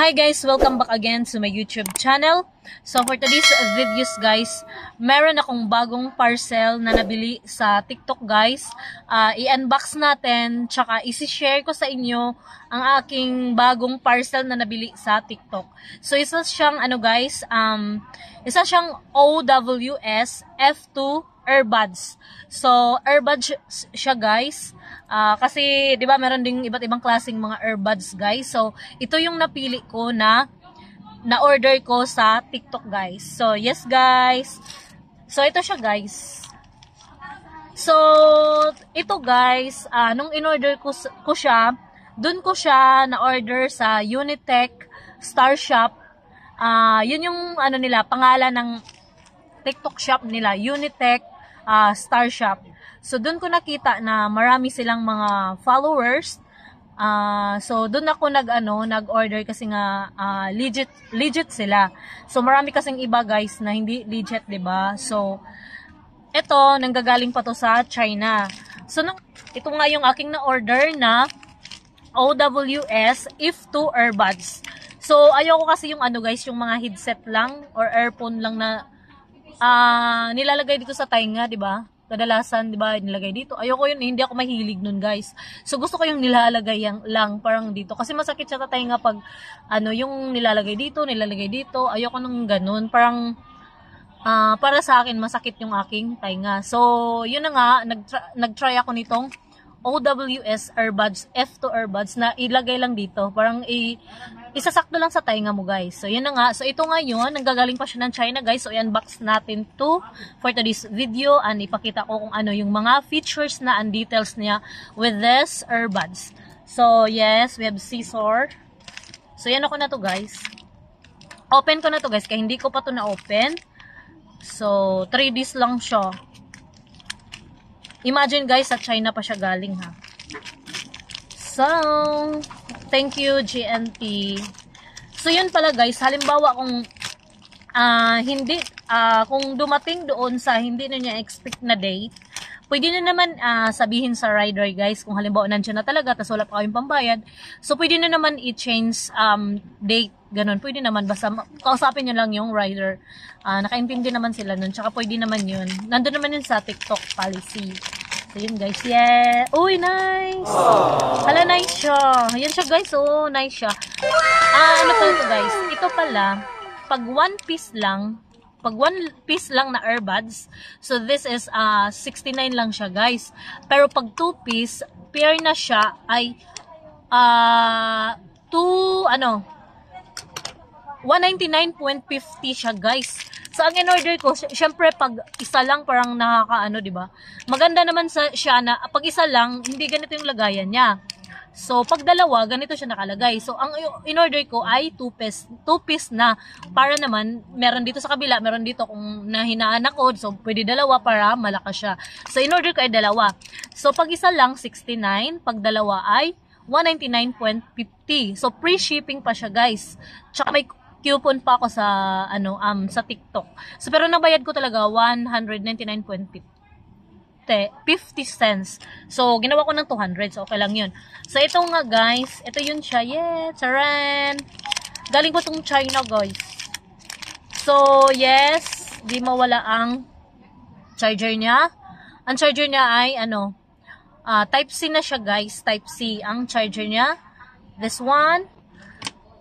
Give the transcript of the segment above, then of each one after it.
Hi guys! Welcome back again to my YouTube channel. So for today's videos guys, meron akong bagong parcel na nabili sa TikTok guys. I-unbox natin, tsaka isi-share ko sa inyo ang aking bagong parcel na nabili sa TikTok. So isa siyang isa siyang OWS F2 earbuds. So earbuds siya guys. Kasi 'di ba meron ding iba't ibang klaseng mga earbuds guys. So ito yung napili ko na order ko sa TikTok guys. So yes guys. So ito siya guys. So ito guys, nung in-order ko siya, dun ko siya na-order sa Unitech Star Shop. Yun yung nila, pangalan ng TikTok shop nila, Unitech Star Shop. So doon ko nakita na marami silang mga followers. So doon ako nag-order kasi nga legit sila. So marami kasing iba guys na hindi legit, 'di ba? So ito nanggagaling pa to sa China. So ito nga yung aking na-order na OWS F2 earbuds. So ayoko kasi yung guys, yung mga headset lang or earphone lang na nilalagay dito sa tainga, 'di ba? Kadalasan, 'di ba, nilagay dito. Ayoko yun, hindi ako mahilig nun, guys. So gusto ko yung nilalagay lang parang dito kasi masakit siya sa tainga pag yung nilalagay dito. Ayoko nung ganun. Parang para sa akin masakit yung aking tainga. So, yun na nga, nag-try ako nitong OWS earbuds, F2 earbuds na ilagay lang dito. Parang isasakto lang sa tainga mo guys. So yun na nga. So ito ngayon, nanggagaling pa siya ng China guys. So i-unbox natin to for today's video and ipakita ko kung ano yung mga features na and details niya with this earbuds. So yes, we have scissor. So yan ako na to guys. Open ko na to guys, kaya hindi ko pa to na-open. So 3Ds lang siya. Imagine guys, sa China pa siya galing ha. So, thank you GNT. So yun pala guys, halimbawa kung kung dumating doon sa hindi na niya expect na date, pwede na naman sabihin sa rider guys, kung halimbawa nandiyan na talaga, tas wala pa kayong pambayad, so pwede na naman i-change date, ganun, pwede naman, basta kausapin nyo lang yung rider, nakaintindi naman sila nun, tsaka pwede naman yun, nandun naman yun sa TikTok policy. So yun guys, yeah, uy nice, hala nice siya, yan siya guys, oh nice siya. Ano pala ito guys, ito pala, pag one piece lang na earbuds, so this is 69 lang siya guys. Pero pag 2 piece, pair na siya ay 199.50 siya guys. So ang in-order ko, syempre pag isa lang parang nakakaano, 'di ba? Maganda naman siya na pag isa lang, hindi ganito yung lagayan niya. So, pag dalawa, ganito siya nakalagay. So, ang in-order ko ay 2 piece na. Para naman, meron dito sa kabila, meron dito kung nahinaan ako. So, pwede dalawa para malakas siya. So, in-order ko ay dalawa. So, pag isa lang, 69. Pag dalawa ay 199.50. So, free shipping pa siya, guys. Tsaka may coupon pa ako sa, sa TikTok. So, pero nabayad ko talaga 199.50. 50 cents. So, ginawa ko ng 200. So, okay lang yun. So, ito nga guys. Ito yun siya. Yeah, charan. Galing ko tong China guys. So, yes. Di mawala ang charger niya. Ang charger niya ay Type C na siya guys. Type C ang charger niya. This one.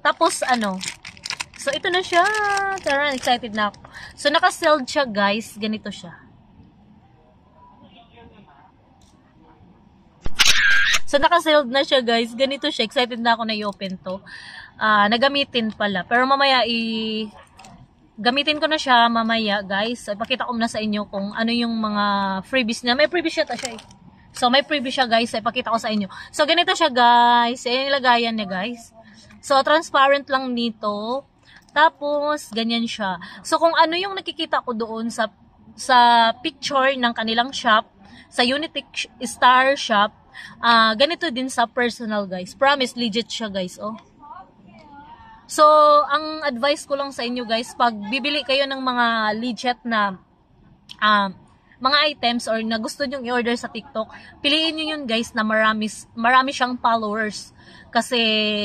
Tapos So, ito na siya. Charan, excited na ako. So, naka-sealed siya guys. Ganito siya. So, naka-sealed na siya, guys. Ganito siya. Excited na ako na i-open to. Nagamitin pala. Pero mamaya, gamitin ko na siya mamaya, guys. Ipakita ko na sa inyo kung ano yung mga freebies niya. May freebies siya siya. So, may freebies siya, guys. Ipakita ko sa inyo. So, ganito siya, guys. Ayan yung lagayan niya, guys. So, transparent lang nito. Tapos, ganyan siya. So, kung ano yung nakikita ko doon sa picture ng kanilang shop, sa Unitech Star Shop, ganito din sa personal guys. Promise, legit siya guys, oh. So, ang advice ko lang sa inyo guys, pag bibili kayo ng mga legit na mga items or na gusto nyong i-order sa TikTok, piliin nyo yun guys na marami siyang followers. Kasi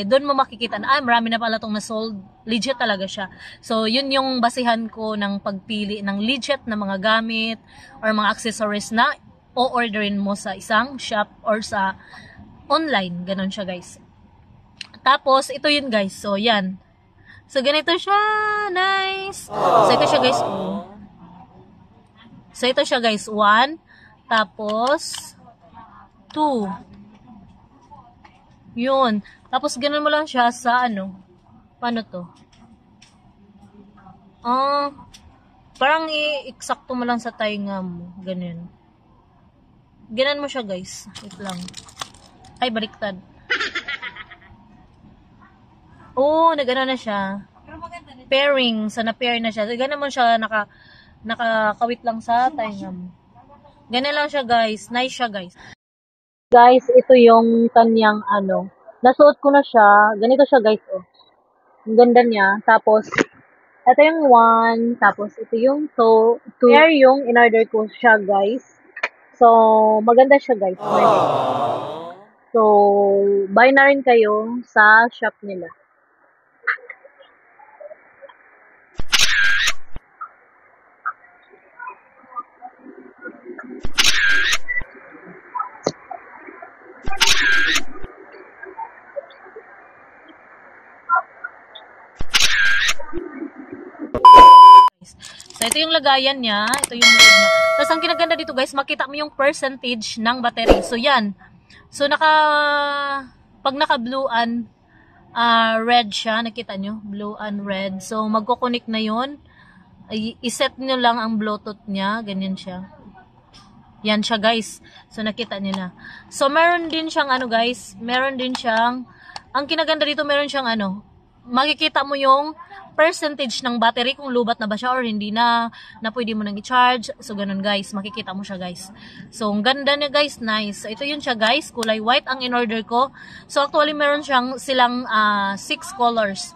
doon mo makikita na, marami na pala itong na-sold. Legit talaga siya. So, yun yung basihan ko ng pagpili ng legit na mga gamit or mga accessories na o-orderin mo sa isang shop or sa online. Ganon siya guys. Tapos, ito yun guys. So, yan. So, ganito siya. Nice. So, ito siya guys. So, ito siya guys. 1. Tapos, 2. Yun. Tapos, ganun mo lang siya sa ano. Paano to? Parang i-eksakto mo lang sa tainga mo. Ganun. Ganun mo siya guys. Wait lang. Ay, baliktad. Nagano na siya. Pairing. So, na-pair na siya. So, ganun mo siya nakakawit lang sa tainga mo. Ganun lang siya guys. Nice siya guys. Guys, ito yung kanyang ano. Nasuot ko na siya. Ganito siya guys. Ang ganda niya. Tapos, ito yung 1. Tapos, ito yung 2. Pair yung in-order ko siya guys. So, maganda siya guys. So, buy na rin kayo sa shop nila. So, ito yung lagayan niya. Ito yung lid niya. Tapos, ang kinaganda dito guys, makita mo yung percentage ng battery. So, yan. So, pag naka-blue and red siya, nakita nyo? Blue and red. So, magkoconnect na yun. I-set nyo lang ang Bluetooth niya. Ganyan siya. Yan siya guys. So, nakita nyo na. So, meron din siyang ano guys. Meron din siyang, ang kinaganda dito, meron siyang ano. Makikita mo yung percentage ng battery kung lubat na ba siya or hindi na pwede mo nang i-charge. So, ganun guys. Makikita mo siya guys. So, ang ganda niya guys. Nice. So, ito yun siya guys. Kulay white ang in-order ko. So, actually, meron silang 6 colors.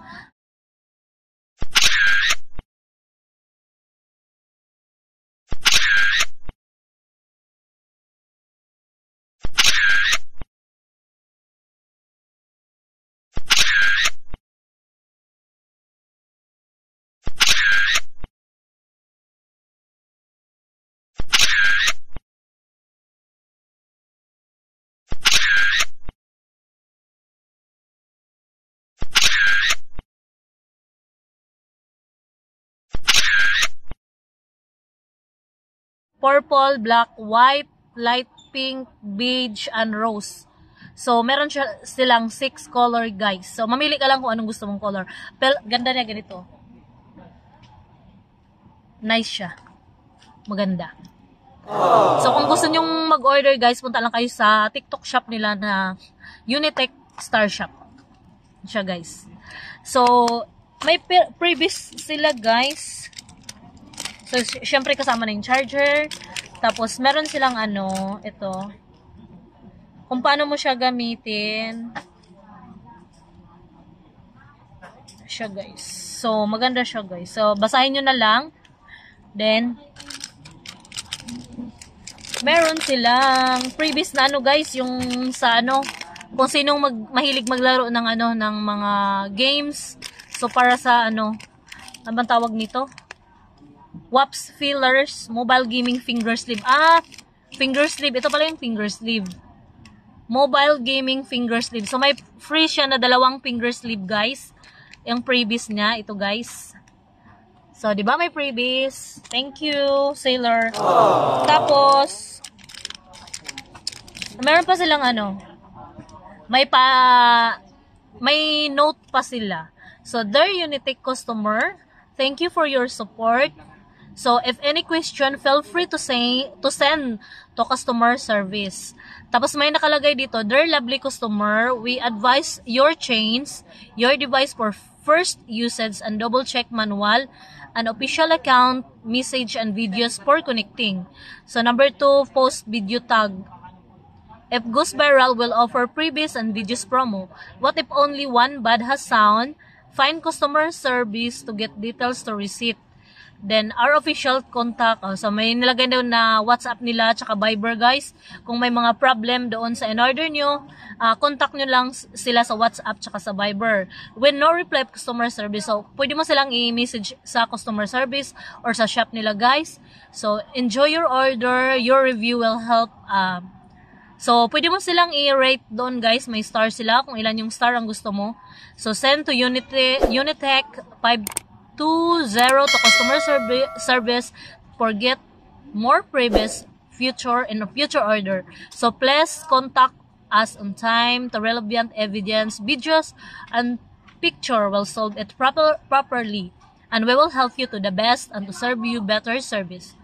Purple, black, white, light pink, beige, and rose. So, meron silang 6 color guys. So, mamili ka lang kung anong gusto mong color. Pero, ganda niya ganito. Nice siya. Maganda. So, kung gusto nyong mag-order guys, punta lang kayo sa TikTok shop nila na Unitech Star Shop. Siya guys. So, may previous sila guys. So, syempre kasama na yung charger. Tapos, meron silang ano, ito. Kung paano mo siya gamitin. Siya guys. So, maganda siya guys. So, basahin nyo na lang. Then, meron silang previous na ano guys, yung sa ano, kung sinong mahilig maglaro ng ano, ng mga games. So, para sa ano, ano bang tawag nito? Waps fillers, mobile gaming finger sleeve. Finger sleeve. Ito pala yung finger sleeve. Mobile gaming finger sleeve. So, may free siya na 2 finger sleeve, guys. Yung previous niya. Ito, guys. So, di ba may previous? Thank you, Sailor. Tapos, meron pa silang ano. May note pa sila. So, dear Unitech customer, thank you for your support. So, if any question, feel free to send to customer service. Tapos may nakalagay dito, dear lovely customer, we advise your change your device for first usage and double check manual and official account, message and videos for connecting. So, number 2, post video tag. If goes viral, will offer previous and videos promo. What if only one bad has sound? Find customer service to get details to receipt. Then, our official contact. So, may nilagay doon na WhatsApp nila, tsaka Viber, guys. Kung may mga problem doon sa in-order nyo, contact nyo lang sila sa WhatsApp, tsaka sa Viber. When no reply customer service, so, pwede mo silang i-message sa customer service or sa shop nila, guys. So, enjoy your order. Your review will help. So, pwede mo silang i-rate doon, guys. May star sila, kung ilan yung star ang gusto mo. So, send to Unitech 520 to customer service. Forget more previous future order. So, please contact us on time to relevant evidence, videos, and picture will solve it properly. And we will help you to the best and to serve you better service.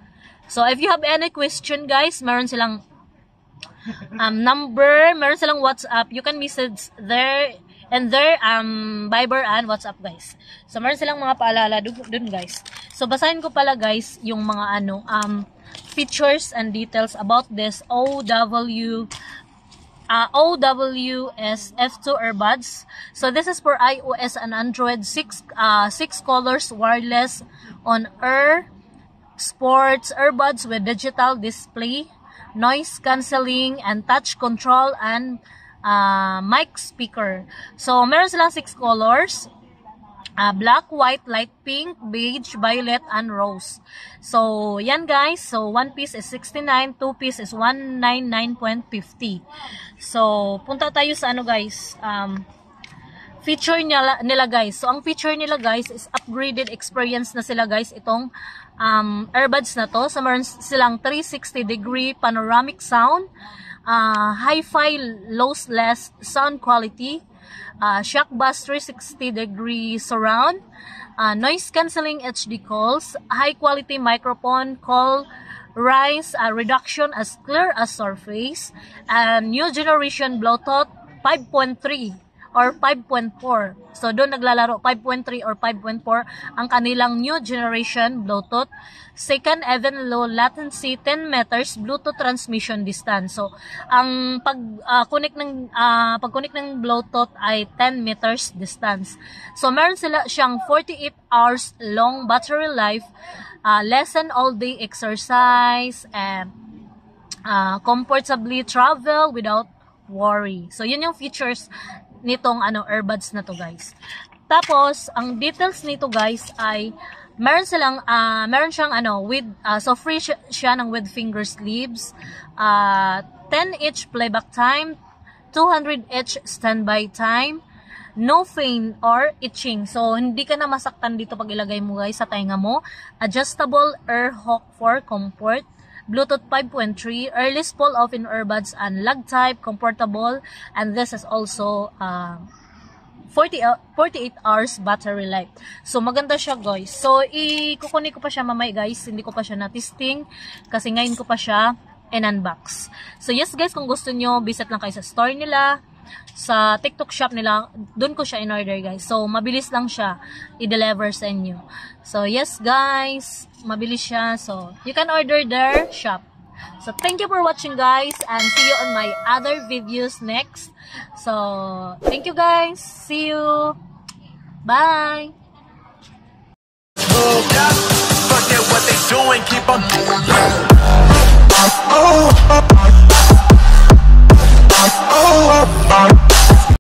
So, if you have any question, guys, meron silang number, meron silang WhatsApp. You can message there and their Viber and WhatsApp, guys. So, meron silang mga paalala dun, guys. So, basahin ko pala, guys, yung mga features and details about this OWS F2 earbuds. So, this is for iOS and Android. 6 colors wireless on ear sports earbuds with digital display, noise cancelling, and touch control, and mic speaker. So, meron silang 6 colors. Black, white, light pink, beige, violet, and rose. So, yan, guys. So, 1 piece is 69, 2 piece is 199.50. So, punta tayo sa guys. Feature nila, guys. So, ang feature nila, guys, is upgraded experience na sila, guys. Itong earbuds na to. So, meron silang 360-degree panoramic sound, hi-fi lossless sound quality, shock bus 360-degree surround, noise cancelling HD calls, high-quality microphone call rise reduction as clear as surface, and new generation Bluetooth 5.3 or 5.4. So, doon naglalaro 5.3 or 5.4 ang kanilang new generation Bluetooth. Second, even low latency 10 meters Bluetooth transmission distance. So, ang pag-connect ng Bluetooth ay 10 meters distance. So, meron siyang 48 hours long battery life, lessen all day exercise, and comfortably travel without worry. So, yun yung features nitong earbuds na to, guys. Tapos, ang details nito, guys, ay meron siyang with so free siya ng with finger sleeves, 10 playback time, 200 standby time, no pain or itching. So, hindi ka na masaktan dito pag ilagay mo, guys, sa tainga mo. Adjustable ear hook for comfort. Bluetooth 5.3, earless pull-off in earbuds, and lag type, comfortable, and this is also 48 hours battery life. So, maganda siya, guys. So, kukunin ko pa siya mamay, guys. Hindi ko pa siya na-testing kasi ngayon ko pa siya in-unbox. So, yes, guys, kung gusto nyo, visit lang kayo sa store nila, sa TikTok shop nila. Doon ko siya in-order, guys. So, mabilis lang siya i-deliver sa inyo. So, yes, guys, mabilis siya. So, you can order their shop. So, thank you for watching, guys, and see you on my other videos next. So, thank you, guys. See you. Bye. Forget what they doing, keep on doing that.